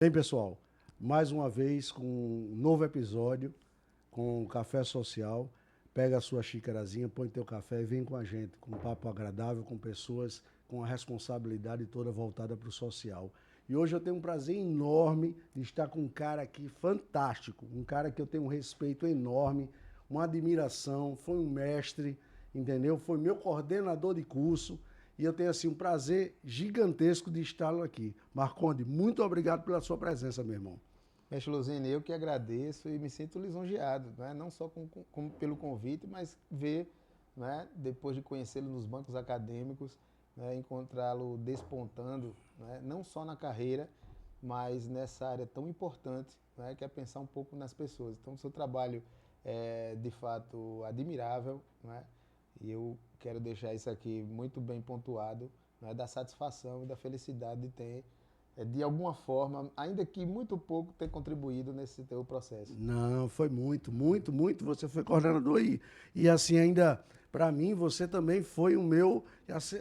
Bem, pessoal, mais uma vez com um novo episódio com o Café Social. Pega a sua xicarazinha, põe teu café e vem com a gente, com um papo agradável, com pessoas com a responsabilidade toda voltada para o social. E hoje eu tenho um prazer enorme de estar com um cara aqui fantástico, um cara que eu tenho um respeito enorme, uma admiração, foi um mestre, entendeu? Foi meu coordenador de curso. E eu tenho assim um prazer gigantesco de estar aqui. Marconde, muito obrigado pela sua presença, meu irmão. Mestre Luzine, eu que agradeço e me sinto lisonjeado, não só pelo convite, mas ver, depois de conhecê-lo nos bancos acadêmicos, encontrá-lo despontando, não só na carreira, mas nessa área tão importante, que é pensar um pouco nas pessoas. Então, o seu trabalho é, de fato, admirável, e eu quero deixar isso aqui muito bem pontuado, da satisfação e da felicidade de ter de alguma forma, ainda que muito pouco, ter contribuído nesse teu processo. Não, foi muito. Você foi coordenador e assim, ainda, para mim, você também foi o meu,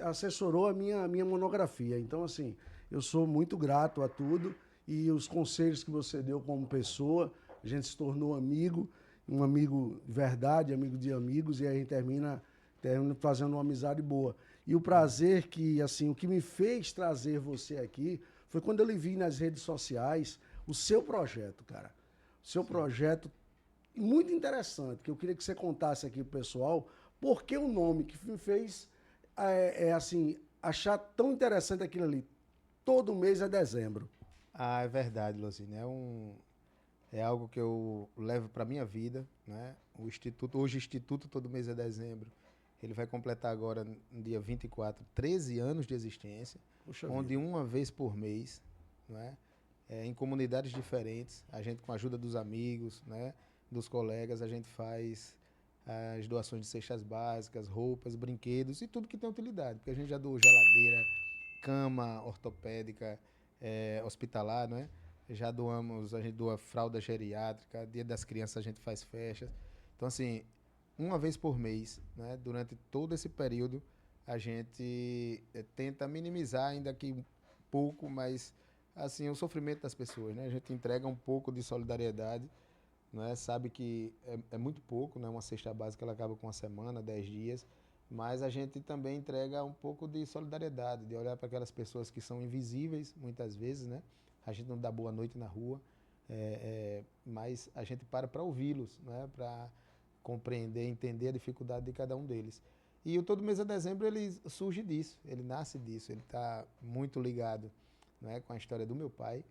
assessorou a minha monografia. Então, assim, eu sou muito grato a tudo e os conselhos que você deu como pessoa, a gente se tornou amigo, um amigo de verdade, amigo de amigos, e aí a gente termina fazendo uma amizade boa. E o prazer que, assim, o que me fez trazer você aqui foi quando eu lhe vi nas redes sociais o seu projeto, cara. O seu Sim. projeto muito interessante, que eu queria que você contasse aqui pro pessoal, porque o nome que me fez assim, achar tão interessante aquilo ali. Todo mês é dezembro. Ah, é verdade, Luzine. É algo que eu levo para minha vida, O Instituto, hoje o Instituto todo mês é dezembro. Ele vai completar agora, no dia 24, 13 anos de existência, Puxa onde vida. uma vez por mês, não é? Em comunidades diferentes, a gente com a ajuda dos amigos, dos colegas, a gente faz as doações de cestas básicas, roupas, brinquedos e tudo que tem utilidade, porque a gente já doou geladeira, cama ortopédica, hospitalar, Já doamos, a gente doa fralda geriátrica, Dia das Crianças a gente faz festas. Então, assim, uma vez por mês, durante todo esse período, a gente tenta minimizar, ainda que um pouco, mas assim, o sofrimento das pessoas, A gente entrega um pouco de solidariedade, Sabe que é muito pouco, Uma cesta básica ela acaba com uma semana, 10 dias, mas a gente também entrega um pouco de solidariedade, de olhar para aquelas pessoas que são invisíveis, muitas vezes, A gente não dá boa noite na rua, mas a gente para ouvi-los, Para compreender, entender a dificuldade de cada um deles. E o Todo Mês de Dezembro ele surge disso, ele nasce disso, ele está muito ligado, com a história do meu pai,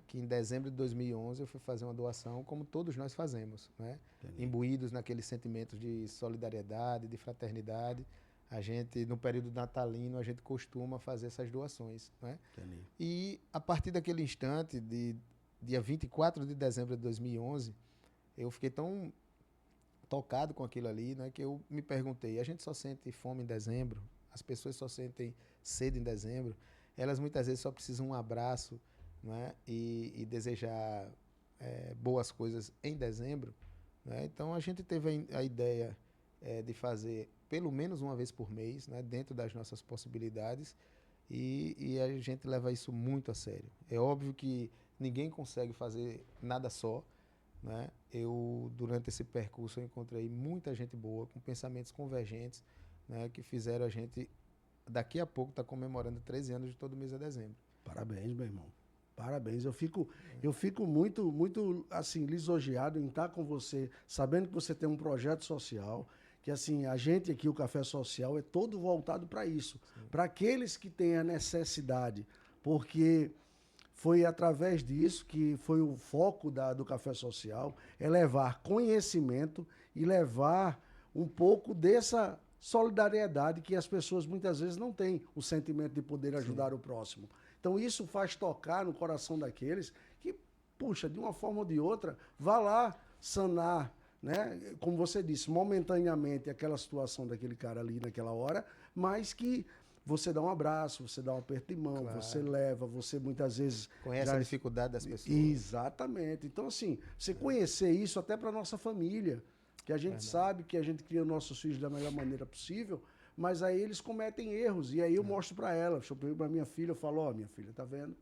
que em dezembro de 2011 eu fui fazer uma doação, como todos nós fazemos, Entendi. imbuídos naqueles sentimentos de solidariedade, de fraternidade. A gente, no período natalino, a gente costuma fazer essas doações. Entendi. E a partir daquele instante, de dia 24 de dezembro de 2011, eu fiquei tão tocado com aquilo ali, que eu me perguntei, a gente só sente fome em dezembro? As pessoas só sentem sede em dezembro? Elas muitas vezes só precisam um abraço, e desejar boas coisas em dezembro, Então a gente teve a ideia de fazer pelo menos uma vez por mês, dentro das nossas possibilidades, e a gente leva isso muito a sério. É óbvio que ninguém consegue fazer nada só, durante esse percurso, eu encontrei muita gente boa, com pensamentos convergentes, que fizeram a gente, daqui a pouco, estar comemorando 13 anos de Todo Mês de Dezembro. Parabéns, meu irmão. Parabéns. Eu fico muito, assim, lisonjeado em estar com você, sabendo que você tem um projeto social, que, assim, a gente aqui, o Café Social, é todo voltado para isso. Para aqueles que têm a necessidade, porque foi através disso que foi o foco do Café Social, é levar conhecimento e levar um pouco dessa solidariedade que as pessoas muitas vezes não têm o sentimento de poder Sim. ajudar o próximo. Então isso faz tocar no coração daqueles que, puxa, de uma forma ou de outra, vá lá sanar, né? Como você disse, momentaneamente aquela situação daquele cara ali naquela hora, mas que você dá um abraço, você dá um aperto de mão, você Claro. leva, você muitas vezes Conhece a já. dificuldade das pessoas. Exatamente. Então, assim, você conhecer isso até para nossa família, que a gente Verdade. sabe que a gente cria nossos filhos da melhor maneira possível, mas aí eles cometem erros. E aí eu mostro para ela, para minha filha, eu falo, ó, minha filha, tá vendo?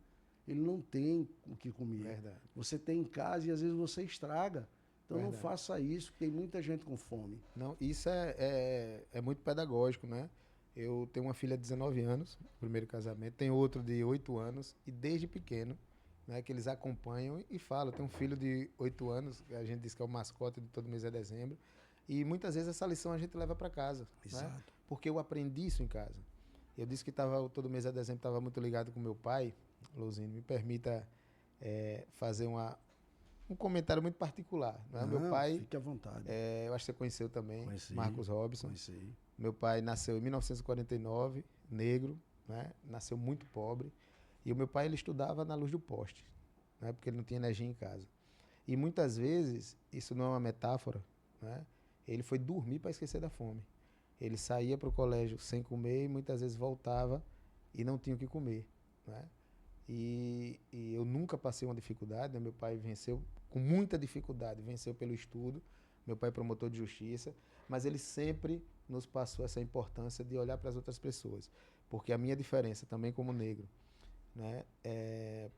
ele não tem o que comer. Verdade. Você tem em casa e às vezes você estraga. Então não Verdade. faça isso, que tem muita gente com fome. Não, isso é muito pedagógico, né? Eu tenho uma filha de 19 anos, primeiro casamento, tenho outro de 8 anos, e desde pequeno, né, que eles acompanham e falam. Eu tenho um filho de 8 anos, que a gente diz que é o mascote de todo mês de dezembro, e muitas vezes essa lição a gente leva para casa, né? Porque eu aprendi isso em casa. Eu disse que todo mês de dezembro estava muito ligado com meu pai. Luzinho, me permita fazer um comentário muito particular. Né? Meu pai, fique à vontade. eu acho que você conheceu também, Conheci, Marcos Robson. Conheci. Meu pai nasceu em 1949, negro, né? Nasceu muito pobre. E o meu pai ele estudava na luz do poste, né? Porque ele não tinha energia em casa. E muitas vezes, isso não é uma metáfora, né? Ele foi dormir para esquecer da fome. Ele saía para o colégio sem comer e muitas vezes voltava e não tinha o que comer, né? E eu nunca passei uma dificuldade, né? Meu pai venceu com muita dificuldade, venceu pelo estudo. Meu pai é promotor de justiça, mas ele sempre nos passou essa importância de olhar para as outras pessoas, porque a minha diferença também como negro, né,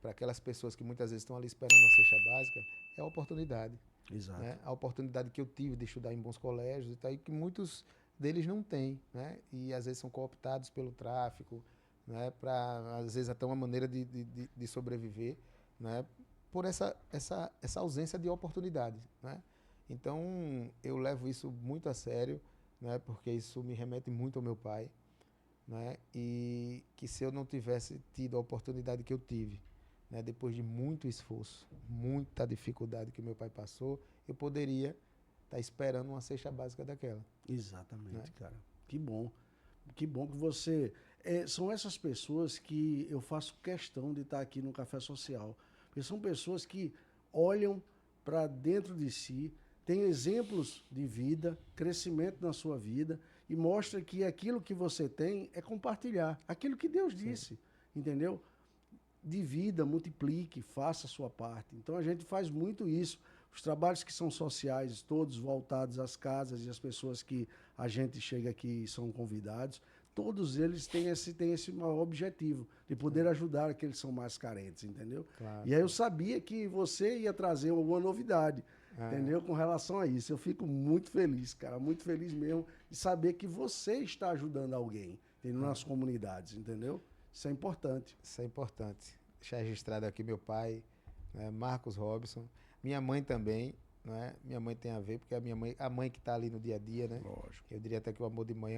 para aquelas pessoas que muitas vezes estão ali esperando uma cesta básica, é a oportunidade. Exato. Né? A oportunidade que eu tive de estudar em bons colégios e tal, e que muitos deles não têm, né? E às vezes são cooptados pelo tráfico, né? Para às vezes até uma maneira de sobreviver, né? Por essa ausência de oportunidade, né? Então eu levo isso muito a sério, né? Porque isso me remete muito ao meu pai, né? E que se eu não tivesse tido a oportunidade que eu tive, né, depois de muito esforço, muita dificuldade que meu pai passou, eu poderia estar esperando uma cesta básica daquela. Exatamente, Né? cara. Que bom. Que bom que você... são essas pessoas que eu faço questão de estar aqui no Café Social. Porque são pessoas que olham para dentro de si, têm exemplos de vida, crescimento na sua vida, e mostra que aquilo que você tem é compartilhar. Aquilo que Deus disse, entendeu? Divida, multiplique, faça a sua parte. Então a gente faz muito isso. Os trabalhos que são sociais, todos voltados às casas e às pessoas que a gente chega aqui e são convidados, todos eles têm esse maior objetivo, de poder ajudar aqueles que são mais carentes, entendeu? Claro. E aí eu sabia que você ia trazer alguma novidade, entendeu? Com relação a isso. Eu fico muito feliz, cara, muito feliz mesmo de saber que você está ajudando alguém, entendeu? Nas comunidades, entendeu? Isso é importante. Isso é importante. Deixar registrado aqui meu pai, né, Marcos Robson. Minha mãe também, né? Minha mãe tem a ver, porque a mãe que está ali no dia a dia, né? Lógico. Eu diria até que o amor de mãe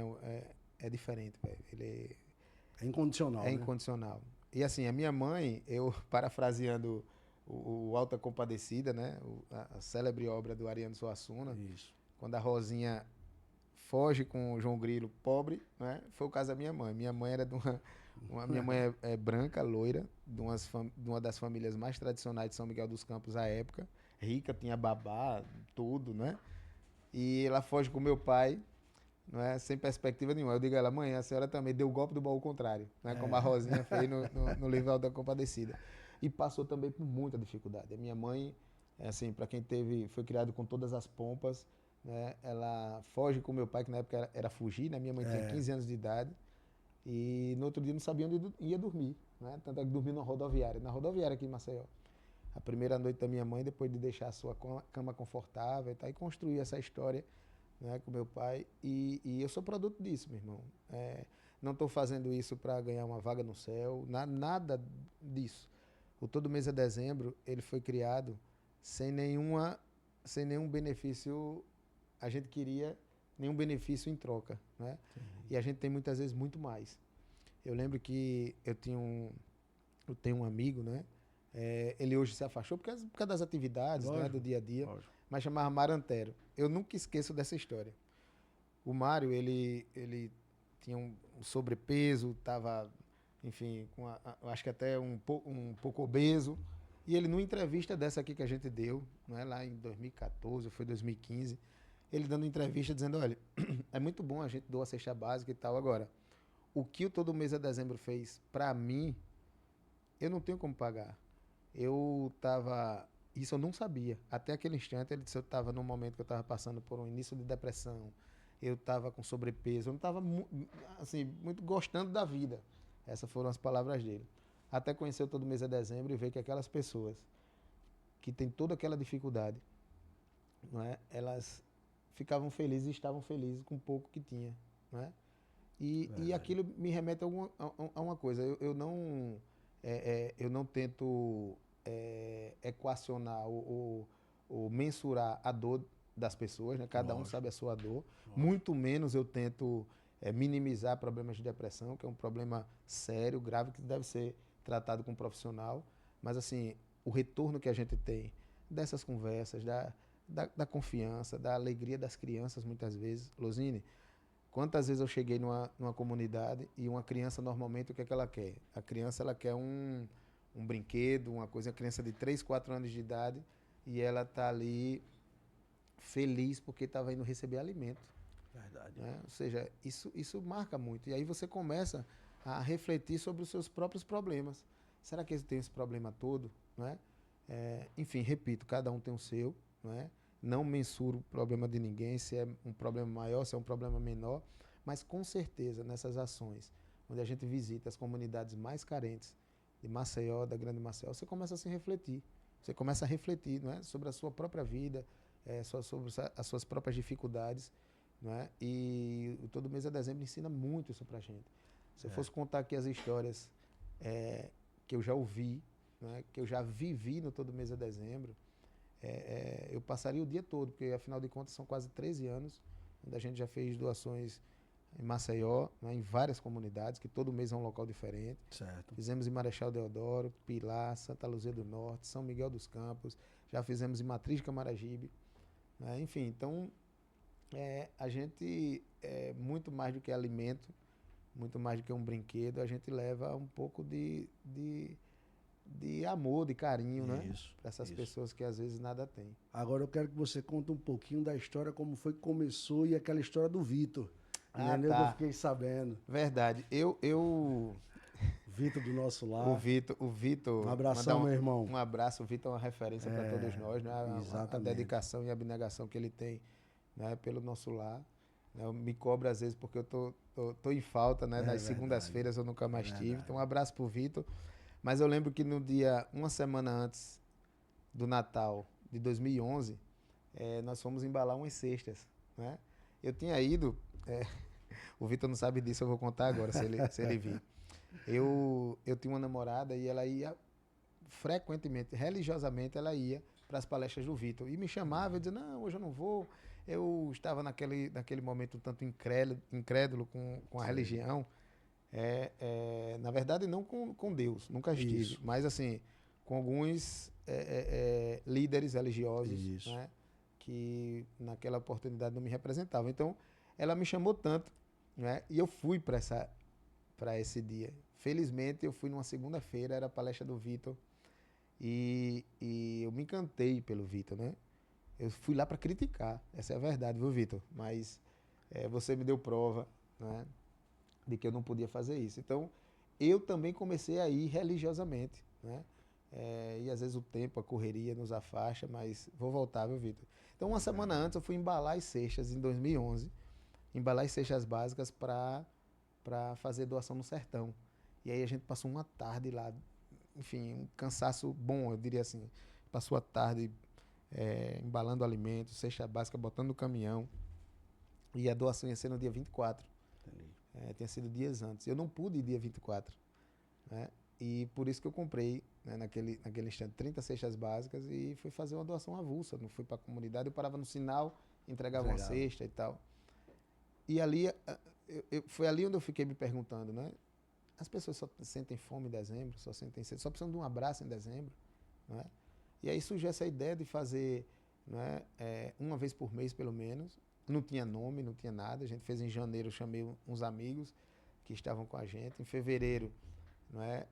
é diferente, velho. Ele é incondicional, é né? incondicional. E assim, a minha mãe, eu parafraseando o Alta Compadecida, né? A célebre obra do Ariano Suassuna. Isso. Quando a Rosinha foge com o João Grilo pobre, né? Foi o caso da minha mãe. Minha mãe era minha mãe é branca, loira, de uma das famílias mais tradicionais de São Miguel dos Campos à época. Rica, tinha babá, tudo, né? E ela foge com meu pai, não é? Sem perspectiva nenhuma. Eu digo a ela, mãe, a senhora também deu o golpe do baú contrário, né? Como a Rosinha fez no livro da Compadecida. E passou também por muita dificuldade. A minha mãe, assim, para quem foi criado com todas as pompas, né? Ela foge com meu pai, que na época era fugir, né? Minha mãe tinha 15 anos de idade. E no outro dia não sabia onde ia dormir, né? Tanto é que dormi na rodoviária aqui em Maceió. A primeira noite da minha mãe, depois de deixar a sua cama confortável e tal, e construir essa história, né, com meu pai. E eu sou produto disso, meu irmão. Não estou fazendo isso para ganhar uma vaga no céu, nada disso. O Todo Mês é Dezembro, ele foi criado sem nenhum benefício, a gente queria nenhum benefício em troca, né? E a gente tem muitas vezes muito mais. Eu lembro que eu tenho um amigo, né? Ele hoje se afastou por causa das atividades, lógico, né, do dia a dia, lógico, mas chamava Mário Antero. Eu nunca esqueço dessa história. O Mário, ele tinha um sobrepeso, estava, enfim, acho que até um pouco obeso. E ele, numa entrevista dessa aqui que a gente deu, né, lá em 2014, foi 2015, ele dando entrevista dizendo, olha, é muito bom a gente doar a cesta básica e tal, agora, o que o Todo Mês é Dezembro fez para mim, eu não tenho como pagar. Isso eu não sabia. Até aquele instante, ele disse, eu estava num momento que eu estava passando por um início de depressão, eu estava com sobrepeso, eu não estava assim, muito gostando da vida. Essas foram as palavras dele. até conhecer o Todo Mês é Dezembro e ver que aquelas pessoas que têm toda aquela dificuldade, não é? Elas ficavam felizes e estavam felizes com o pouco que tinha, não é? E aquilo me remete a uma coisa. Eu não tento equacionar ou mensurar a dor das pessoas, né? Cada um Lógico. sabe a sua dor. Muito menos eu tento minimizar problemas de depressão, que é um problema sério, grave, que deve ser tratado com um profissional. Mas, assim, o retorno que a gente tem dessas conversas, da confiança, da alegria das crianças, muitas vezes. Losine, quantas vezes eu cheguei numa comunidade e uma criança, normalmente, o que é que ela quer? A criança, ela quer um brinquedo, uma coisa, a criança de 3, 4 anos de idade, e ela está ali feliz porque estava indo receber alimento. Verdade. Né? Ou seja, isso marca muito. E aí você começa a refletir sobre os seus próprios problemas. Será que eu tenho esse problema todo? Não é? Enfim, repito, cada um tem o seu. Não é? Não mensuro o problema de ninguém, se é um problema maior, se é um problema menor, mas com certeza nessas ações, onde a gente visita as comunidades mais carentes de Maceió, da Grande Maceió, você começa a se refletir. Você começa a refletir, não é? Sobre a sua própria vida, sobre as suas próprias dificuldades. Não é? E o Todo Mês é Dezembro ensina muito isso pra gente. Se eu fosse contar aqui as histórias que eu já ouvi, né, que eu já vivi no Todo Mês é Dezembro, eu passaria o dia todo, porque afinal de contas são quase 13 anos, onde a gente já fez doações em Maceió, né, em várias comunidades, que todo mês é um local diferente. Certo. Fizemos em Marechal Deodoro, Pilar, Santa Luzia do Norte, São Miguel dos Campos, já fizemos em Matriz de Camaragibe. Né, enfim, então a gente, muito mais do que alimento, muito mais do que um brinquedo, a gente leva um pouco de amor, de carinho, né? Para essas pessoas que às vezes nada têm. Agora eu quero que você conte um pouquinho da história, como foi que começou e aquela história do Vitor. Tá. Eu fiquei sabendo. Verdade. Vitor do nosso lar. O Vitor. Um abração, meu irmão. Um abraço. O Vitor é uma referência para todos nós, né? A dedicação e a abnegação que ele tem, né, pelo nosso lar. Eu me cobro às vezes porque eu tô em falta, né? Nas segundas-feiras eu nunca mais tive. Então um abraço pro Vitor. Mas eu lembro que no dia, uma semana antes do Natal de 2011, nós fomos embalar umas cestas, né? Eu tinha ido, o Vitor não sabe disso, eu vou contar agora, se ele vir. Eu tinha uma namorada e ela ia frequentemente, religiosamente, ela ia para as palestras do Vitor. E me chamava, eu dizia, não, hoje eu não vou. Eu estava naquele momento um tanto incrédulo com a religião. Na verdade, não com Deus, nunca estive. Isso. Mas, assim, com alguns líderes religiosos, né, que naquela oportunidade não me representavam. Então, ela me chamou tanto, né, e eu fui para esse dia. Felizmente, eu fui numa segunda-feira, era a palestra do Vitor, e eu me encantei pelo Vitor, né? Eu fui lá para criticar, essa é a verdade, viu, Vitor? Mas você me deu prova, né, de que eu não podia fazer isso. Então, eu também comecei a ir religiosamente, né? E às vezes o tempo, a correria nos afasta, mas vou voltar, viu, Vitor? Então, uma semana antes, eu fui embalar as cestas, em 2011, embalar as cestas básicas para fazer doação no sertão. E aí a gente passou uma tarde lá, enfim, um cansaço bom, eu diria assim. Passou a tarde embalando alimentos, cesta básica, botando no caminhão. E a doação ia ser no dia 24. Tinha sido dias antes. Eu não pude ir dia 24. Né? E por isso que eu comprei, né, naquele instante, 30 cestas básicas e fui fazer uma doação avulsa. Não fui para a comunidade, eu parava no sinal, entregava uma cesta e tal. E ali, foi ali onde eu fiquei me perguntando, né? As pessoas só sentem fome em dezembro, só precisam de um abraço em dezembro. Né? E aí surgiu essa ideia de fazer, né, uma vez por mês, pelo menos. Não tinha nome, não tinha nada. A gente fez em janeiro, eu chamei uns amigos que estavam com a gente. Em fevereiro, né,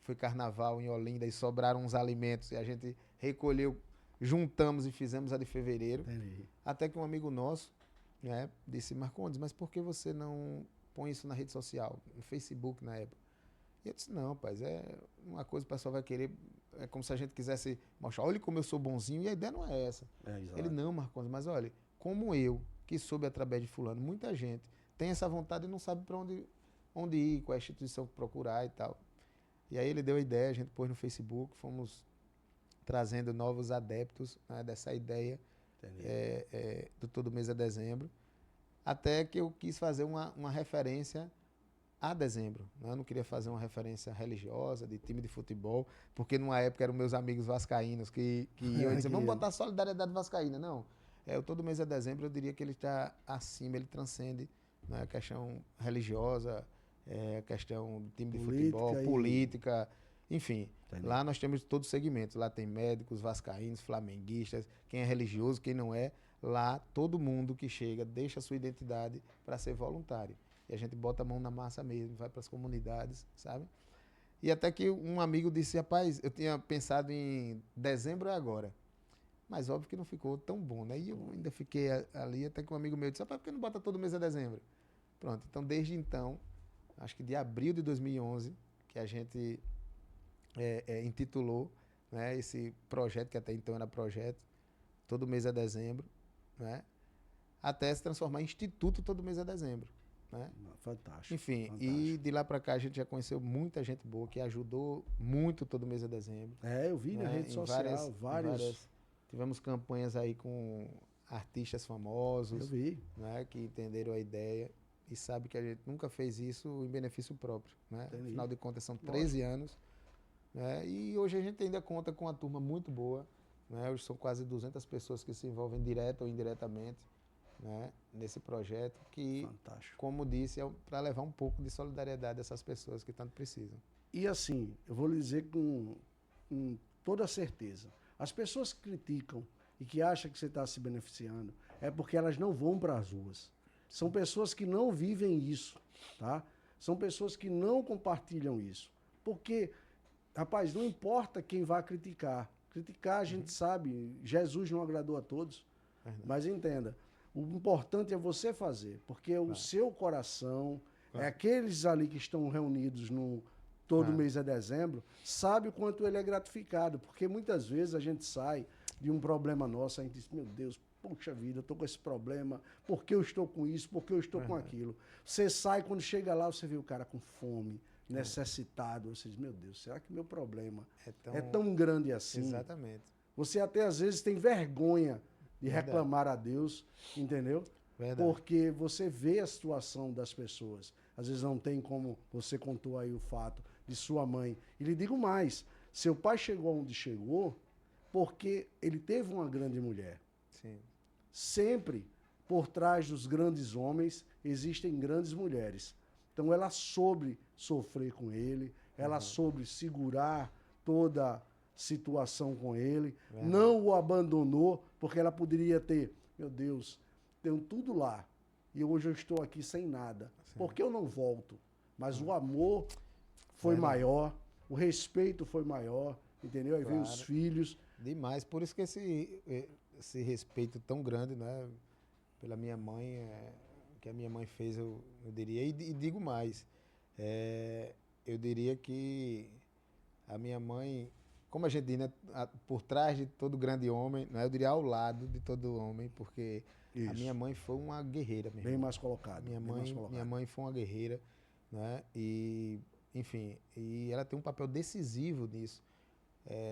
foi carnaval em Olinda e sobraram uns alimentos. E a gente recolheu, juntamos e fizemos a de fevereiro. Entendi. Até que um amigo nosso, né, disse, Marcondes, mas por que você não põe isso na rede social, no Facebook na época? E eu disse, não, rapaz, é uma coisa que o pessoal vai querer, é como se a gente quisesse mostrar, olha como eu sou bonzinho, e a ideia não é essa. Ele, não, Marcondes, mas olha, como eu, que soube através de fulano, muita gente tem essa vontade e não sabe para onde ir, qual é a instituição que procurar e tal. E aí ele deu a ideia, a gente pôs no Facebook, fomos trazendo novos adeptos, né, dessa ideia do Todo Mês é Dezembro, até que eu quis fazer uma referência a dezembro. Né? Eu não queria fazer uma referência religiosa, de time de futebol, porque numa época eram meus amigos vascaínos que iam dizer, vamos botar solidariedade vascaína. Não, o Todo Mês é Dezembro, eu diria que ele está acima, ele transcende, né, a questão religiosa, a questão do time de futebol, política, enfim. Entendi. Lá nós temos todos os segmentos. Lá tem médicos, vascaínos, flamenguistas, quem é religioso, quem não é. Lá todo mundo que chega deixa a sua identidade para ser voluntário. E a gente bota a mão na massa mesmo, vai para as comunidades, sabe? E até que um amigo disse, rapaz, eu tinha pensado em dezembro é agora. Mas óbvio que não ficou tão bom, né? E eu ainda fiquei ali, até que um amigo meu disse, rapaz, por que não bota todo mês a dezembro? Pronto, então desde então, acho que de abril de 2011, que a gente intitulou, né, esse projeto, que até então era projeto, Todo Mês é Dezembro, né? Até se transformar em Instituto Todo Mês é Dezembro. Né? Fantástico. Enfim, fantástico. E de lá para cá a gente já conheceu muita gente boa que ajudou muito Todo Mês é Dezembro. Eu vi, né, na rede social, vários. Tivemos campanhas aí com artistas famosos, eu vi. Né, que entenderam a ideia e sabe que a gente nunca fez isso em benefício próprio. Né? Afinal de contas, são 13 anos. Né? E hoje a gente ainda conta com uma turma muito boa. Né? Hoje são quase 200 pessoas que se envolvem direta ou indiretamente. Né, nesse projeto que, fantástico, como disse, é para levar um pouco de solidariedade a essas pessoas que tanto precisam. E assim, eu vou lhe dizer com toda certeza, as pessoas que criticam e que acham que você está se beneficiando é porque elas não vão para as ruas. São pessoas que não vivem isso, tá? São pessoas que não compartilham isso. Porque, rapaz, não importa quem vai criticar. Criticar, a gente sabe, Jesus não agradou a todos. Mas entenda, o importante é você fazer, porque o seu coração, aqueles ali que estão reunidos no Todo Mês é Dezembro, sabe o quanto ele é gratificado, porque muitas vezes a gente sai de um problema nosso, a gente diz, meu Deus, poxa vida, eu estou com esse problema, por que eu estou com isso, por que eu estou com aquilo? Você sai, quando chega lá, você vê o cara com fome, necessitado, você diz, meu Deus, será que meu problema é tão grande assim? Exatamente. Você até às vezes tem vergonha de reclamar a Deus, entendeu? Verdade. Porque você vê a situação das pessoas. Às vezes não tem como, você contou aí o fato de sua mãe. E lhe digo mais, seu pai chegou onde chegou porque ele teve uma grande mulher. Sim. Sempre por trás dos grandes homens existem grandes mulheres. Então ela soube sofrer com ele, ela soube segurar toda situação com ele, não o abandonou, porque ela poderia ter, meu Deus, tenho tudo lá, e hoje eu estou aqui sem nada. Sim. Por que eu não volto? Mas o amor foi maior, o respeito foi maior, entendeu? Aí veio os filhos. Demais, por isso que esse respeito tão grande, né, pela minha mãe, que a minha mãe fez, eu diria, e digo mais, eu diria que a minha mãe, como a gente diz, né, por trás de todo grande homem, né, eu diria ao lado de todo homem, porque a minha mãe foi uma guerreira mesmo. Bem mais colocado. Minha mãe foi uma guerreira, né, e, enfim, e ela tem um papel decisivo nisso,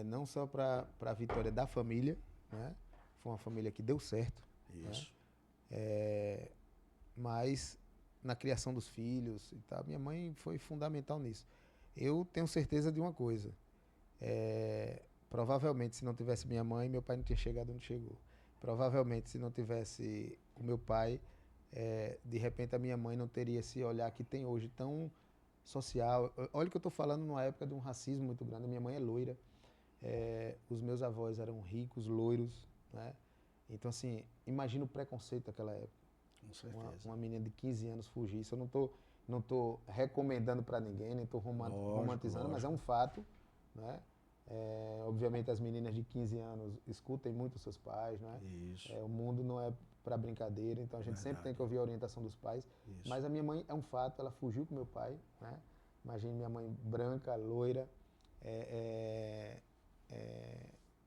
não só para a vitória da família, né, foi uma família que deu certo, isso, né, mas na criação dos filhos e tal, minha mãe foi fundamental nisso. Eu tenho certeza de uma coisa, provavelmente se não tivesse minha mãe, meu pai não tinha chegado onde chegou. Provavelmente se não tivesse o meu pai, de repente a minha mãe não teria esse olhar que tem hoje tão social. Olha que eu estou falando numa época de um racismo muito grande. Minha mãe é loira, os meus avós eram ricos, loiros, né? Então assim, imagina o preconceito daquela época. Com certeza. Uma menina de 15 anos fugir. Isso eu não tô recomendando para ninguém, nem estou romantizando, mas é um fato, né? Obviamente as meninas de 15 anos escutem muito os seus pais, né? Isso. O mundo não é para brincadeira, então a gente sempre tem que ouvir a orientação dos pais. Isso. Mas a minha mãe é um fato, ela fugiu com meu pai, né? Imagine minha mãe branca, loira,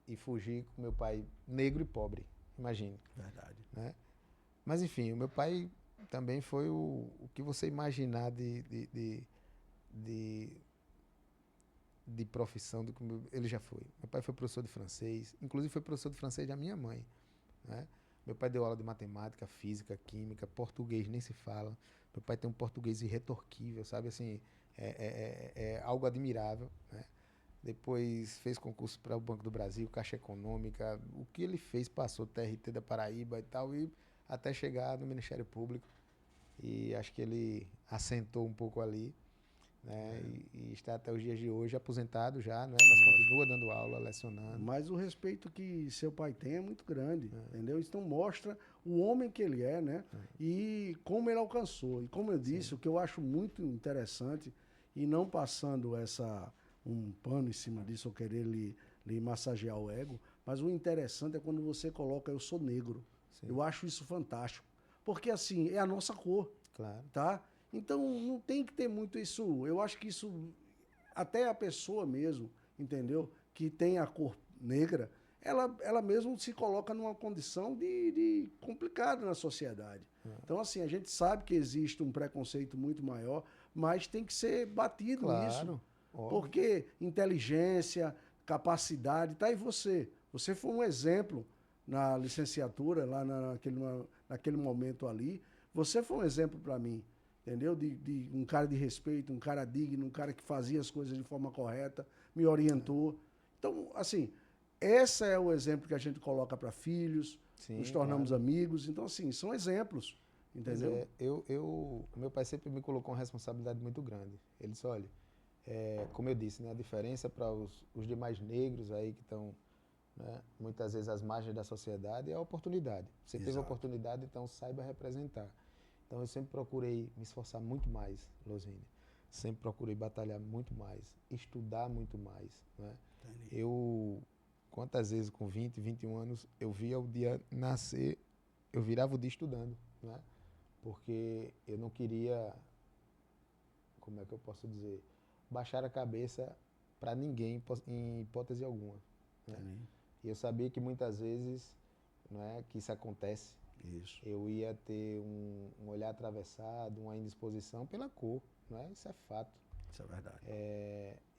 e fugir com meu pai negro e pobre, imagine. Verdade. Né? Mas enfim, o meu pai também foi o que você imaginar de profissão do que ele já foi. Meu pai foi professor de francês, inclusive foi professor de francês da minha mãe, né? Meu pai deu aula de matemática, física, química, português nem se fala. Meu pai tem um português irretorquível, sabe? Assim, é algo admirável, né? Depois fez concurso para o Banco do Brasil, Caixa Econômica. O que ele fez passou TRT da Paraíba e tal, e até chegar no Ministério Público. E acho que ele assentou um pouco ali, né? E está até os dias de hoje aposentado já, né? Mas continua dando aula, lecionando. Mas o respeito que seu pai tem é muito grande, entendeu? Então mostra o homem que ele é, né? E como ele alcançou. E como eu disse, o que eu acho muito interessante, e não passando um pano em cima disso ou querer lhe massagear o ego, mas o interessante é quando você coloca eu sou negro. Sim. Eu acho isso fantástico. Porque assim, é a nossa cor, Claro. tá? Então não tem que ter muito isso. Eu acho que isso, até a pessoa mesmo, entendeu? Que tem a cor negra, ela mesmo se coloca numa condição de complicada na sociedade. Então, assim, a gente sabe que existe um preconceito muito maior, mas tem que ser batido isso. Claro. Óbvio. Porque inteligência, capacidade, tá aí você. Você foi um exemplo na licenciatura, lá naquele momento ali. Você foi um exemplo para mim, entendeu? De um cara de respeito, um cara digno, um cara que fazia as coisas de forma correta, me orientou. Então, assim, esse é o exemplo que a gente coloca para filhos, Sim, nos tornamos claro. amigos. Então, assim, são exemplos, entendeu? Meu pai sempre me colocou uma responsabilidade muito grande. Ele disse, olha, como eu disse, né, a diferença para os demais negros aí que estão, né, muitas vezes às margens da sociedade é a oportunidade. Você teve a Exato. oportunidade, então saiba representar. Então eu sempre procurei me esforçar muito mais, Losine. Sempre procurei batalhar muito mais, estudar muito mais, né? Eu, quantas vezes com 20, 21 anos, eu via o dia nascer, eu virava o dia estudando, né? Porque eu não queria, como é que eu posso dizer, baixar a cabeça para ninguém em hipótese alguma, né? E eu sabia que muitas vezes, não é, que isso acontece. Isso. Eu ia ter um olhar atravessado, uma indisposição pela cor, não é? Isso é fato. Isso é verdade.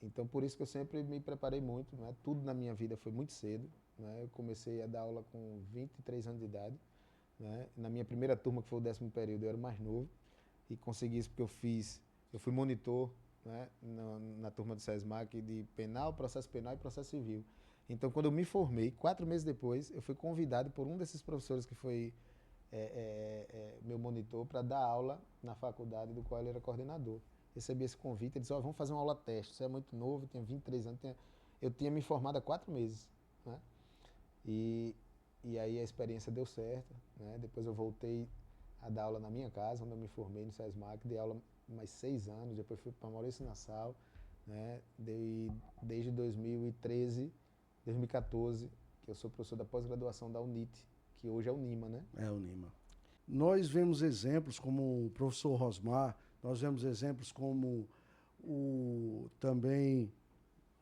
Então, por isso que eu sempre me preparei muito, não é? Tudo na minha vida foi muito cedo, né? Eu comecei a dar aula com 23 anos de idade, né? Na minha primeira turma, que foi o 10º período, eu era o mais novo e consegui isso porque eu fui monitor, né? Na turma do SESMAC de penal, processo penal e processo civil. Então, quando eu me formei, 4 meses depois, eu fui convidado por um desses professores que foi meu monitor para dar aula na faculdade do qual ele era coordenador. Recebi esse convite, ele disse, vamos fazer uma aula teste, você é muito novo, tinha 23 anos, eu tinha me formado há 4 meses, né? E aí a experiência deu certo, né? Depois eu voltei a dar aula na minha casa, onde eu me formei no SESMAC, dei aula mais 6 anos, depois fui para Maurício Nassau, né? Desde 2013, 2014, que eu sou professor da pós-graduação da UNIT, que hoje é o NIMA, né? É o Nima. Nós vemos exemplos como o professor Rosmar, nós vemos exemplos como o também,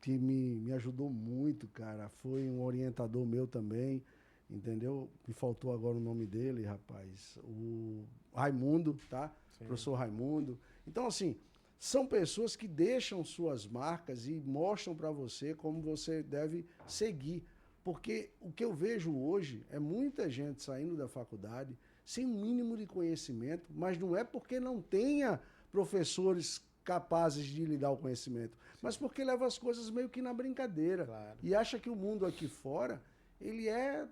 que me ajudou muito, cara, foi um orientador meu também, entendeu? Me faltou agora o nome dele, rapaz. O Raimundo, tá? Sim. Professor Raimundo. Então, assim, são pessoas que deixam suas marcas e mostram para você como você deve seguir. Porque o que eu vejo hoje é muita gente saindo da faculdade sem um mínimo de conhecimento, mas não é porque não tenha professores capazes de lhe dar o conhecimento, mas porque leva as coisas meio que na brincadeira. Claro. E acha que o mundo aqui fora, ele é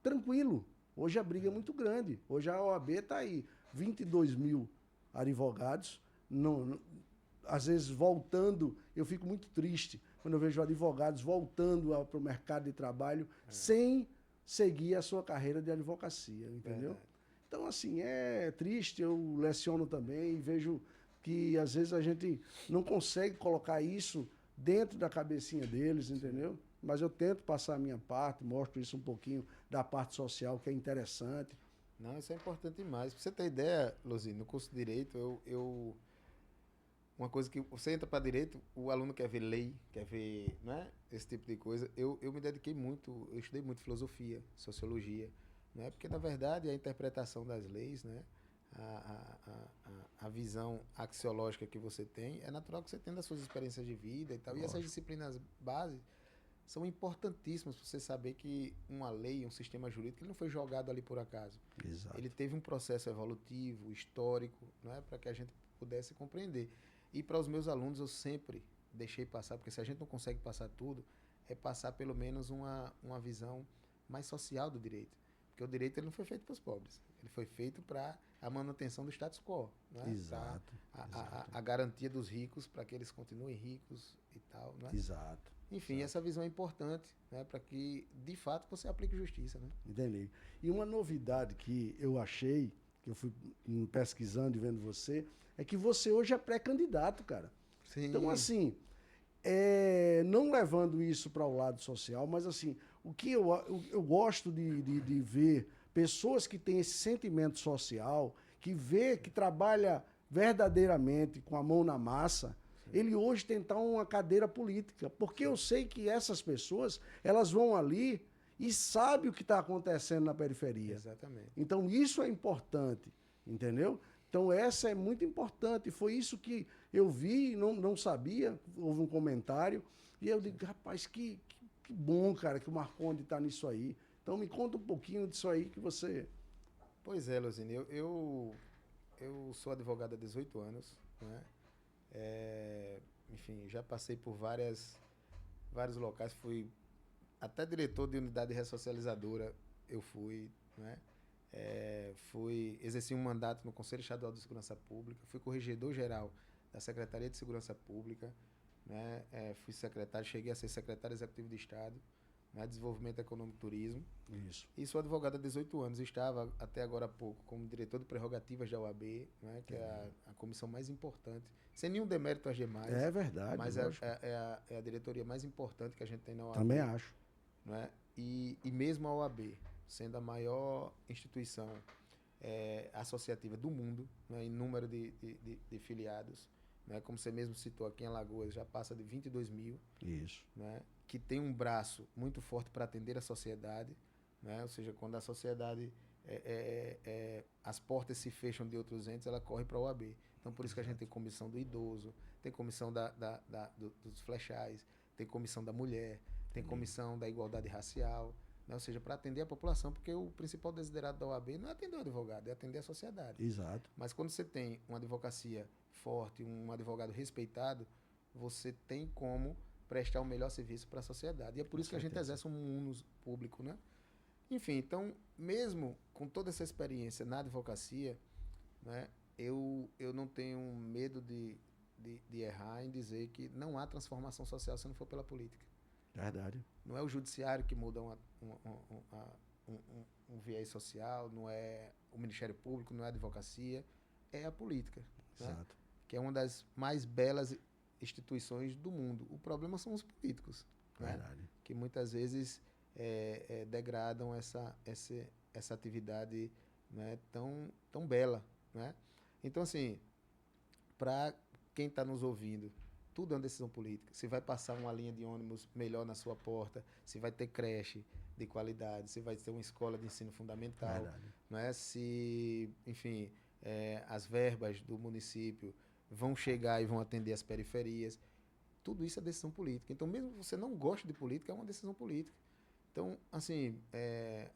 tranquilo. Hoje a briga é muito grande. Hoje a OAB está aí, 22 mil advogados, às vezes voltando, eu fico muito triste quando eu vejo advogados voltando para o mercado de trabalho sem seguir a sua carreira de advocacia, entendeu? Então, assim, é triste, eu leciono também e vejo que às vezes a gente não consegue colocar isso dentro da cabecinha deles, entendeu? Mas eu tento passar a minha parte, mostro isso um pouquinho da parte social, que é interessante. Não, isso é importante demais. Pra você ter ideia, Losine, no curso de Direito, uma coisa que você entra para Direito, o aluno quer ver lei, quer ver, né, esse tipo de coisa. Eu me dediquei muito, eu estudei muito filosofia, sociologia, né, porque, na verdade, a interpretação das leis, né, a a visão axiológica que você tem, é natural que você tenha das suas experiências de vida e tal. E essas disciplinas base são importantíssimas para você saber que uma lei, um sistema jurídico, ele não foi jogado ali por acaso. Exato. Ele teve um processo evolutivo, histórico, né, para que a gente pudesse compreender. E para os meus alunos eu sempre deixei passar, porque se a gente não consegue passar tudo, é passar pelo menos uma visão mais social do direito. Porque o direito ele não foi feito para os pobres, ele foi feito para a manutenção do status quo, né? Exato. A garantia dos ricos para que eles continuem ricos e tal, né? Exato. Enfim, essa visão é importante, né, para que de fato você aplique justiça, né? Entendi. E uma novidade que eu achei, que eu fui pesquisando e vendo você, é que você hoje é pré-candidato, cara. Sim. Então, assim, não levando isso para o lado social, mas assim, o que eu gosto de ver pessoas que têm esse sentimento social, que trabalha verdadeiramente com a mão na massa, ele hoje tentar uma cadeira política, porque eu sei que essas pessoas, elas vão ali e sabem o que está acontecendo na periferia. Exatamente. Então, isso é importante, entendeu? Então, essa é muito importante. Foi isso que eu vi, não sabia, houve um comentário, e eu digo, rapaz, que bom, cara, que o Marconde está nisso aí. Então, me conta um pouquinho disso aí que você... Pois é, Luzine, eu sou advogado há 18 anos, né? Enfim, já passei por vários locais, fui até diretor de unidade ressocializadora, eu fui, né? Exerci um mandato no Conselho Estadual de Segurança Pública, fui corregedor-geral da Secretaria de Segurança Pública, né? Fui secretário, cheguei a ser secretário executivo de Estado, né? Desenvolvimento Econômico e Turismo. Isso. E sou advogado há 18 anos. Estava até agora há pouco como diretor de prerrogativas da OAB, né? Que é a comissão mais importante, sem nenhum demérito às demais. É verdade. Mas é a diretoria mais importante que a gente tem na OAB. Também acho. Né? E mesmo a OAB, sendo a maior instituição associativa do mundo, né? Em número de filiados, né? Como você mesmo citou aqui em Alagoas, já passa de 22 mil. Isso. Né? Que tem um braço muito forte para atender a sociedade, né? Ou seja, quando a sociedade, as portas se fecham de outros entes, ela corre para a OAB. Então, por isso que a gente tem comissão do idoso, tem comissão dos flechais, tem comissão da mulher, tem comissão da igualdade racial, né? Ou seja, para atender a população, porque o principal desiderado da OAB não é atender o advogado, é atender a sociedade. Exato. Mas quando você tem uma advocacia forte, um advogado respeitado, você tem como prestar o melhor serviço para a sociedade. E é por isso que a gente exerce um munus público, né? Enfim, então, mesmo com toda essa experiência na advocacia, né, eu não tenho medo de errar em dizer que não há transformação social se não for pela política. Verdade. Não é o judiciário que muda um viés social, não é o Ministério Público, não é a advocacia, é a política. Exato. Né? Que é uma das mais belas instituições do mundo. O problema são os políticos, né? Que muitas vezes degradam essa atividade, né, tão bela, né? Então, assim, para quem está nos ouvindo, tudo é uma decisão política. Se vai passar uma linha de ônibus melhor na sua porta, se vai ter creche de qualidade, se vai ter uma escola de ensino fundamental, né? Se, enfim, as verbas do município vão chegar e vão atender as periferias. Tudo isso é decisão política. Então, mesmo que você não goste de política, é uma decisão política. Então, assim,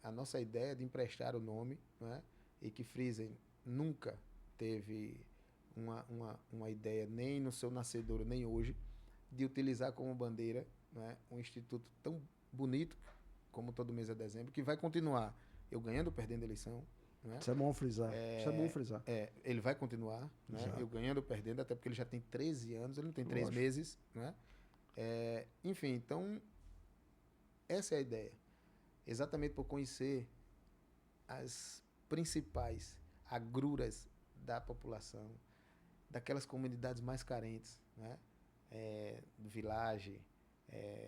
a nossa ideia de emprestar o nome, né, e que Friesen nunca teve uma ideia, nem no seu nascedouro, nem hoje, de utilizar como bandeira, né, um instituto tão bonito, como todo mês é dezembro, que vai continuar, eu ganhando ou perdendo a eleição. Né? Isso é bom frisar. Isso é bom frisar. Ele vai continuar, né? Eu ganhando ou perdendo, até porque ele já tem 13 anos, ele não tem 3 meses. Né? Enfim, então, essa é a ideia. Exatamente por conhecer as principais agruras da população, daquelas comunidades mais carentes, né? Do Village,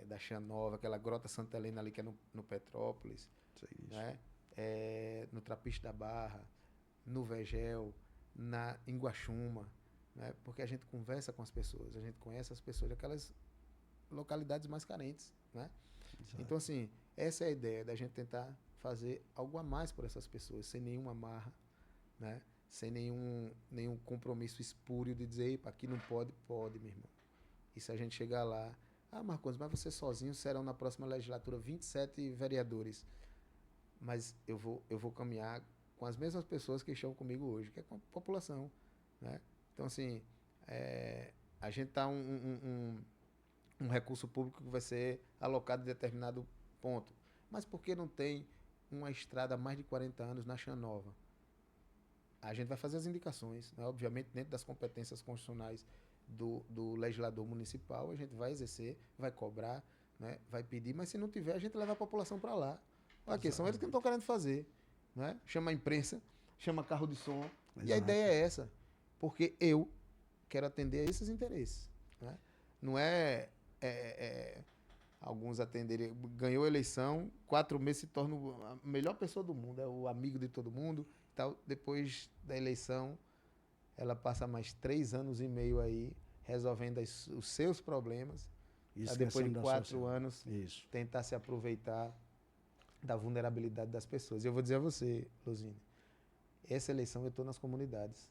da Xanova, aquela Grota Santa Helena ali que é no Petrópolis, né? No Trapiche da Barra, no Vegel, em Guaxuma, né? Porque a gente conversa com as pessoas, a gente conhece as pessoas daquelas localidades mais carentes, né? Então, assim, essa é a ideia da gente tentar fazer algo a mais por essas pessoas, sem nenhuma amarra, né? sem nenhum compromisso espúrio de dizer, aqui não pode, pode, meu irmão. E se a gente chegar lá, Marcondes, mas você sozinho serão na próxima legislatura 27 vereadores. Mas eu vou caminhar com as mesmas pessoas que estão comigo hoje, que é com a população, né? Então, assim, a gente está um recurso público que vai ser alocado em determinado ponto. Mas por que não tem uma estrada há mais de 40 anos na Xanova? A gente vai fazer as indicações, né? Obviamente, dentro das competências constitucionais do legislador municipal, a gente vai exercer, vai cobrar, né? Vai pedir, mas se não tiver, a gente leva a população para lá. Aqui, são eles que não estão querendo fazer, né? Chama a imprensa, chama carro de som, e a ideia é essa, porque eu quero atender a esses interesses, né? Não alguns atenderem, ganhou a eleição, 4 meses se torna a melhor pessoa do mundo, é o amigo de todo mundo, tal. Depois da eleição, ela passa mais 3 anos e meio aí resolvendo os seus problemas, depois de 4 anos tentar se aproveitar da vulnerabilidade das pessoas. E eu vou dizer a você, Luzine, essa eleição eu estou nas comunidades,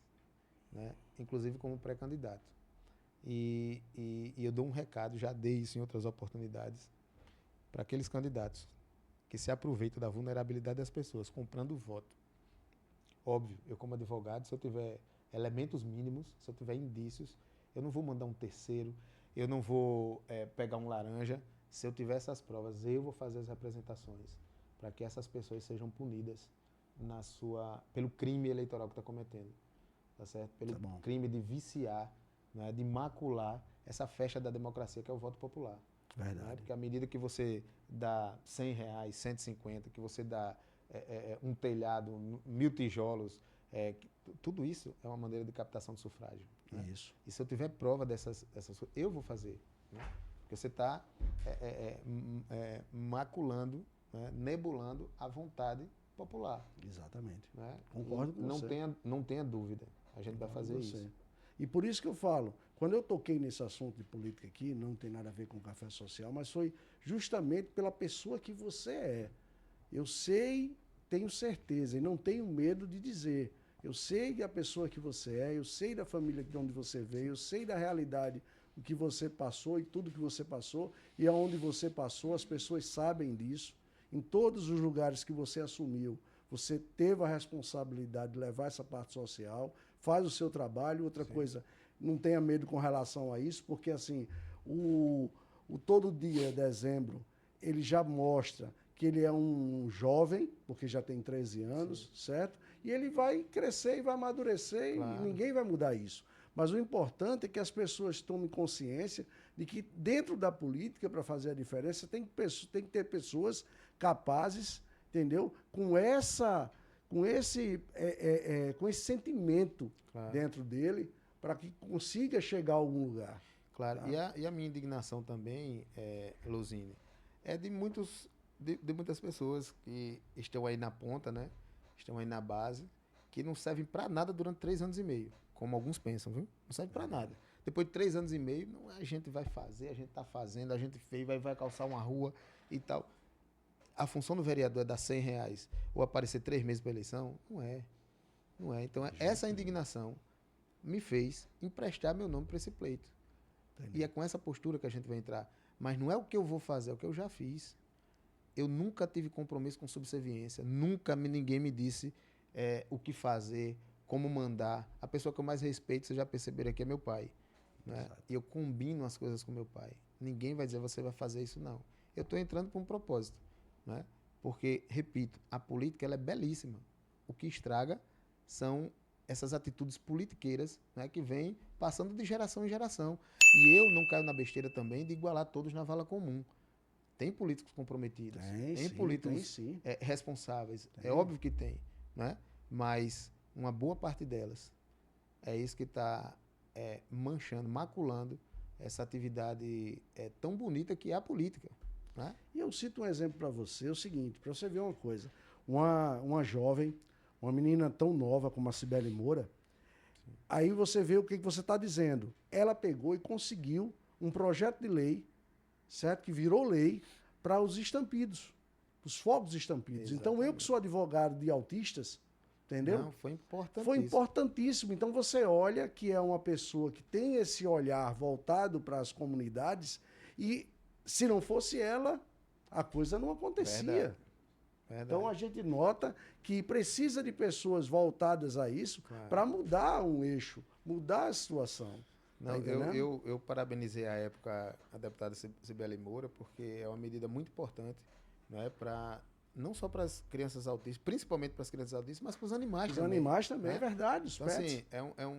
né? Inclusive como pré-candidato. E eu dou um recado, já dei isso em outras oportunidades, para aqueles candidatos que se aproveitam da vulnerabilidade das pessoas, comprando voto. Óbvio, eu como advogado, se eu tiver elementos mínimos, se eu tiver indícios, eu não vou mandar um terceiro, eu não vou pegar um laranja. Se eu tiver essas provas, eu vou fazer as representações para que essas pessoas sejam punidas pelo crime eleitoral que está cometendo, tá certo? Pelo crime de viciar, né, de macular essa festa da democracia que é o voto popular. Verdade. Né? Porque à medida que você dá R$100, 150, que você dá um telhado, 1000 tijolos, tudo isso é uma maneira de captação de sufrágio. Né? Isso. E se eu tiver prova dessas eu vou fazer. Né? Porque você está maculando, né, nebulando a vontade popular. Exatamente. Né? Concordo com você. Não tenha dúvida. A gente vai fazer isso. E por isso que eu falo, quando eu toquei nesse assunto de política aqui, não tem nada a ver com café social, mas foi justamente pela pessoa que você é. Eu sei, tenho certeza e não tenho medo de dizer. Eu sei da pessoa que você é, eu sei da família de onde você veio, eu sei da realidade o que você passou e tudo que você passou, e aonde você passou, as pessoas sabem disso. Em todos os lugares que você assumiu, você teve a responsabilidade de levar essa parte social, faz o seu trabalho. Outra coisa, não tenha medo com relação a isso, porque assim, o todo dia, dezembro, ele já mostra que ele é um jovem, porque já tem 13 anos, certo? E ele vai crescer e vai amadurecer, e ninguém vai mudar isso. Mas o importante é que as pessoas tomem consciência de que dentro da política, para fazer a diferença, tem que ter pessoas capazes, entendeu? Com esse sentimento dentro dele, para que consiga chegar a algum lugar. Claro. Tá? E a minha indignação também, Luzine, é de muitas pessoas que estão aí na ponta, né? Estão aí na base, que não servem para nada durante 3 anos e meio, como alguns pensam, viu? Não serve para nada. Depois de 3 anos e meio, a gente vai fazer, a gente está fazendo, a gente fez, vai calçar uma rua e tal. A função do vereador é dar R$100 ou aparecer 3 meses para a eleição? Não é. Não é. Então, essa indignação me fez emprestar meu nome para esse pleito. Entendi. E é com essa postura que a gente vai entrar. Mas não é o que eu vou fazer, é o que eu já fiz. Eu nunca tive compromisso com subserviência. Nunca ninguém me disse o que fazer, como mandar. A pessoa que eu mais respeito, vocês já perceberam aqui, é meu pai. Né? E eu combino as coisas com meu pai. Ninguém vai dizer, você vai fazer isso, não. Eu estou entrando por um propósito. Né? Porque, repito, a política ela é belíssima. O que estraga são essas atitudes politiqueiras, né, que vêm passando de geração em geração. E eu não caio na besteira também de igualar todos na vala comum. Tem políticos comprometidos, tem políticos responsáveis, é óbvio que tem, né? Mas uma boa parte delas é isso que está manchando, maculando essa atividade tão bonita que é a política. Né? E eu cito um exemplo para você, é o seguinte, para você ver uma coisa, uma jovem, uma menina tão nova como a Cibele Moura, aí você vê o que você está dizendo. Ela pegou e conseguiu um projeto de lei, certo? Que virou lei para os estampidos, os fogos estampidos. Exatamente. Então, eu que sou advogado de autistas, entendeu? Não, foi importantíssimo. Foi importantíssimo. Então você olha que é uma pessoa que tem esse olhar voltado para as comunidades e se não fosse ela, a coisa não acontecia. Verdade. Verdade. Então a gente nota que precisa de pessoas voltadas a isso Claro. para mudar um eixo, mudar a situação. Não, Tá entendendo? eu parabenizei à época a deputada Cibele Moura, porque é uma medida muito importante, não é, não só para as crianças autistas, principalmente para as crianças autistas, mas para os animais Os também. animais também, né? é verdade, os Então, pets. assim,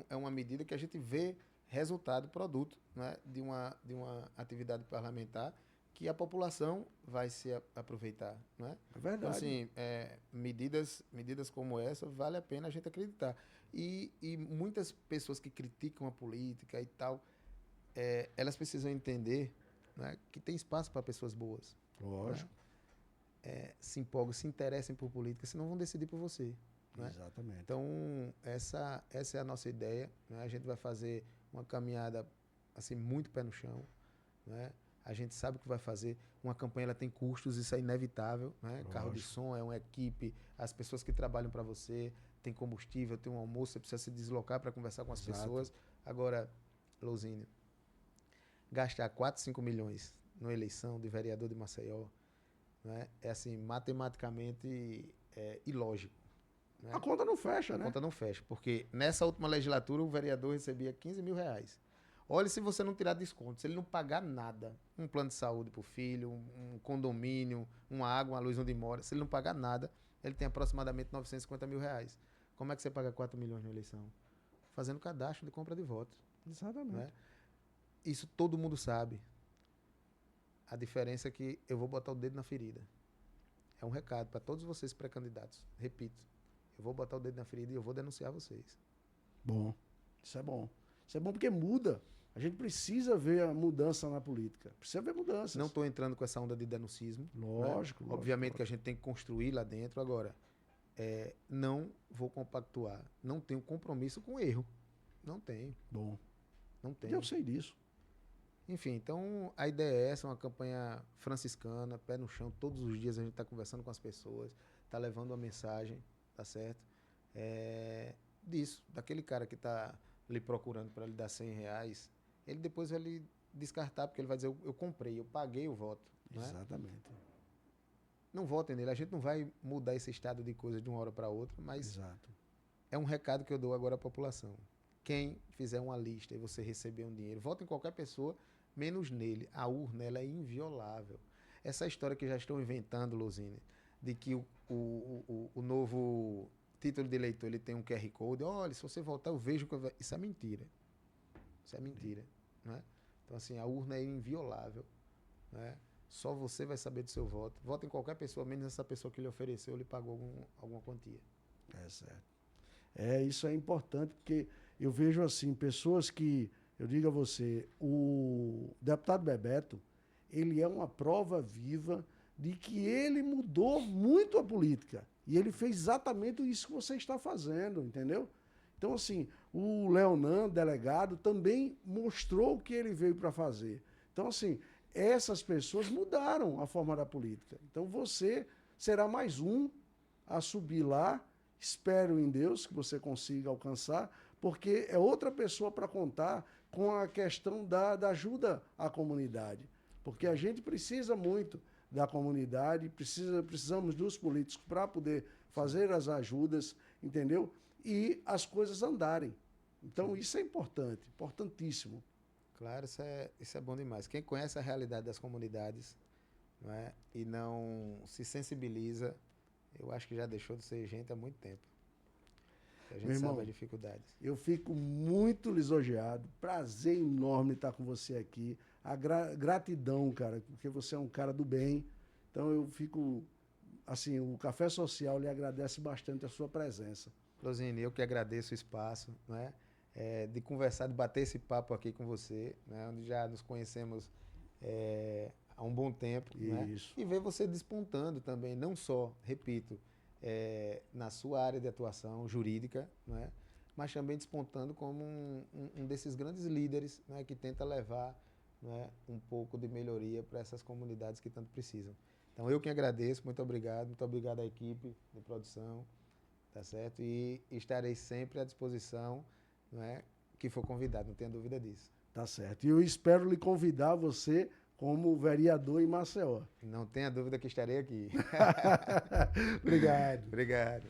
é uma medida que a gente vê resultado, produto, né, de uma atividade parlamentar que a população vai se aproveitar, não é? É Então, verdade. assim, medidas como essa, vale a pena a gente acreditar. E muitas pessoas que criticam a política e tal, elas precisam entender, né, que tem espaço para pessoas boas. Lógico. Se empolgam, se interessem por política, senão vão decidir por você. Né? Exatamente. Então, essa é a nossa ideia. Né? A gente vai fazer uma caminhada assim, muito pé no chão. Né? A gente sabe o que vai fazer. Uma campanha ela tem custos, isso é inevitável. Né? Carro de som, é uma equipe, as pessoas que trabalham para você, tem combustível, tem um almoço, você precisa se deslocar para conversar com as pessoas. Agora, Lousínio, gastar 4, 5 milhões numa eleição de vereador de Maceió, né? É assim, matematicamente ilógico. Né? A conta não fecha, né? A conta não fecha, porque nessa última legislatura o vereador recebia 15 mil reais. Olha, se você não tirar desconto, se ele não pagar nada, um plano de saúde para o filho, um condomínio, uma água, uma luz onde mora, se ele não pagar nada, ele tem aproximadamente 950 mil reais. Como é que você paga 4 milhões na eleição? Fazendo cadastro de compra de votos. Exatamente. Né? Isso todo mundo sabe. A diferença é que eu vou botar o dedo na ferida. É um recado para todos vocês pré-candidatos. Repito, eu vou botar o dedo na ferida e eu vou denunciar vocês. Bom, isso é bom. Isso é bom porque muda. A gente precisa ver a mudança na política. Precisa ver mudanças. Não estou entrando com essa onda de denuncismo. Lógico, né? lógico. Obviamente que a gente tem que construir lá dentro. Agora, não vou compactuar. Não tenho compromisso com erro. Não tenho. Bom. Não tenho. Eu sei disso. Enfim, então a ideia é essa, uma campanha franciscana, pé no chão, todos os dias a gente está conversando com as pessoas, está levando uma mensagem, tá certo? Disso, daquele cara que está lhe procurando para lhe dar 100 reais, ele depois vai lhe descartar, porque ele vai dizer, eu comprei, eu paguei o voto. Exatamente. Né? Não votem nele, a gente não vai mudar esse estado de coisas de uma hora para outra, mas é um recado que eu dou agora à população. Quem fizer uma lista e você receber um dinheiro, vote em qualquer pessoa, menos nele. A urna ela é inviolável. Essa história que já estão inventando, Lousine, de que o novo título de eleitor ele tem um QR Code. Olha, se você votar, eu vejo que isso é mentira. Isso é mentira. Né? Então, assim, a urna é inviolável. Né? Só você vai saber do seu voto. Vote em qualquer pessoa, menos essa pessoa que lhe ofereceu, lhe pagou alguma quantia. É certo. Isso é importante, porque eu vejo assim, pessoas que, eu digo a você, o deputado Bebeto, ele é uma prova viva de que ele mudou muito a política. E ele fez exatamente isso que você está fazendo, entendeu? Então, assim, o Leonan, delegado, também mostrou o que ele veio para fazer. Então, assim, essas pessoas mudaram a forma da política. Então, você será mais um a subir lá. Espero em Deus que você consiga alcançar, porque é outra pessoa para contar com a questão da ajuda à comunidade. Porque a gente precisa muito da comunidade, precisamos dos políticos para poder fazer as ajudas, entendeu? E as coisas andarem. Então, isso é importante, importantíssimo. Claro, isso é bom demais. Quem conhece a realidade das comunidades, não é, e não se sensibiliza, eu acho que já deixou de ser gente há muito tempo. A gente sabe as dificuldades. Eu fico muito lisonjeado. Prazer enorme estar com você aqui. A gratidão, cara, porque você é um cara do bem. Então eu fico, assim, o Café Social lhe agradece bastante a sua presença. Lousine, eu que agradeço o espaço, né? De conversar, de bater esse papo aqui com você, né? Onde já nos conhecemos há um bom tempo. Isso. Né? E ver você despontando também, não só, repito, na sua área de atuação jurídica, né? Mas também despontando como um desses grandes líderes, né? Que tenta levar, né? Um pouco de melhoria para essas comunidades que tanto precisam. Então, eu que agradeço, muito obrigado à equipe de produção, tá certo? E estarei sempre à disposição, não é? Que for convidado, não tenha dúvida disso. Tá certo. E eu espero lhe convidar você como vereador em Maceió. Não tenha dúvida que estarei aqui. Obrigado. Obrigado.